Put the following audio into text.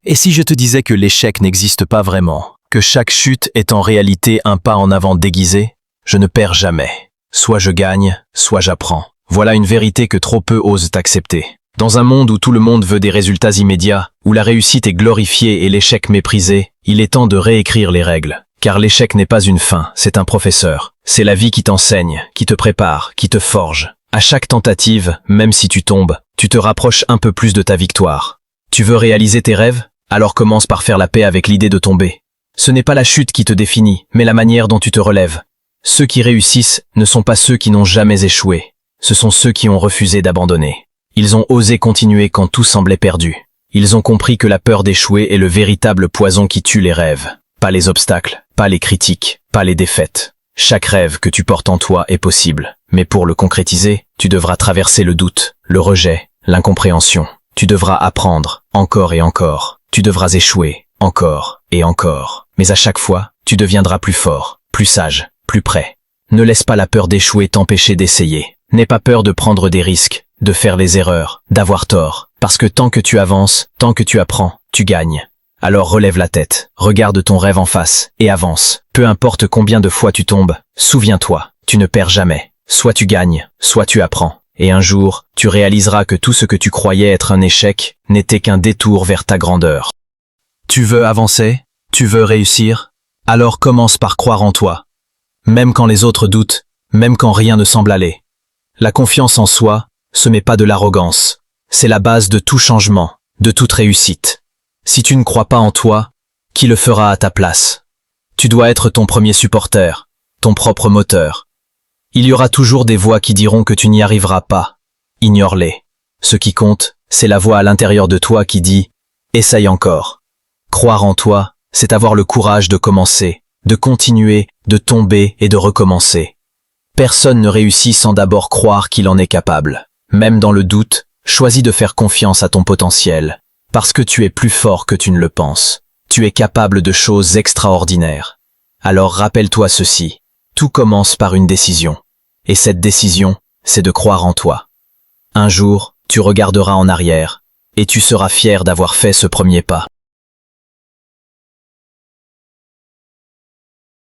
Et si je te disais que l'échec n'existe pas vraiment, que chaque chute est en réalité un pas en avant déguisé? Je ne perds jamais. Soit je gagne, soit j'apprends. Voilà une vérité que trop peu osent accepter. Dans un monde où tout le monde veut des résultats immédiats, où la réussite est glorifiée et l'échec méprisé, il est temps de réécrire les règles. Car l'échec n'est pas une fin, c'est un professeur. C'est la vie qui t'enseigne, qui te prépare, qui te forge. À chaque tentative, même si tu tombes, tu te rapproches un peu plus de ta victoire. Tu veux réaliser tes rêves? Alors commence par faire la paix avec l'idée de tomber. Ce n'est pas la chute qui te définit, mais la manière dont tu te relèves. Ceux qui réussissent ne sont pas ceux qui n'ont jamais échoué. Ce sont ceux qui ont refusé d'abandonner. Ils ont osé continuer quand tout semblait perdu. Ils ont compris que la peur d'échouer est le véritable poison qui tue les rêves. Pas les obstacles, pas les critiques, pas les défaites. Chaque rêve que tu portes en toi est possible. Mais pour le concrétiser, tu devras traverser le doute, le rejet, l'incompréhension. Tu devras apprendre, encore et encore. Tu devras échouer, encore et encore. Mais à chaque fois, tu deviendras plus fort, plus sage, plus prêt. Ne laisse pas la peur d'échouer t'empêcher d'essayer. N'aie pas peur de prendre des risques, de faire les erreurs, d'avoir tort. Parce que tant que tu avances, tant que tu apprends, tu gagnes. Alors relève la tête, regarde ton rêve en face, et avance. Peu importe combien de fois tu tombes, souviens-toi, tu ne perds jamais. Soit tu gagnes, soit tu apprends. Et un jour, tu réaliseras que tout ce que tu croyais être un échec n'était qu'un détour vers ta grandeur. Tu veux avancer? Tu veux réussir? Alors commence par croire en toi. Même quand les autres doutent, même quand rien ne semble aller. La confiance en soi, ce n'est pas de l'arrogance. C'est la base de tout changement, de toute réussite. Si tu ne crois pas en toi, qui le fera à ta place? Tu dois être ton premier supporter, ton propre moteur. Il y aura toujours des voix qui diront que tu n'y arriveras pas. Ignore-les. Ce qui compte, c'est la voix à l'intérieur de toi qui dit « Essaye encore ». Croire en toi, c'est avoir le courage de commencer, de continuer, de tomber et de recommencer. Personne ne réussit sans d'abord croire qu'il en est capable. Même dans le doute, choisis de faire confiance à ton potentiel. Parce que tu es plus fort que tu ne le penses. Tu es capable de choses extraordinaires. Alors rappelle-toi ceci. Tout commence par une décision. Et cette décision, c'est de croire en toi. Un jour, tu regarderas en arrière, et tu seras fier d'avoir fait ce premier pas.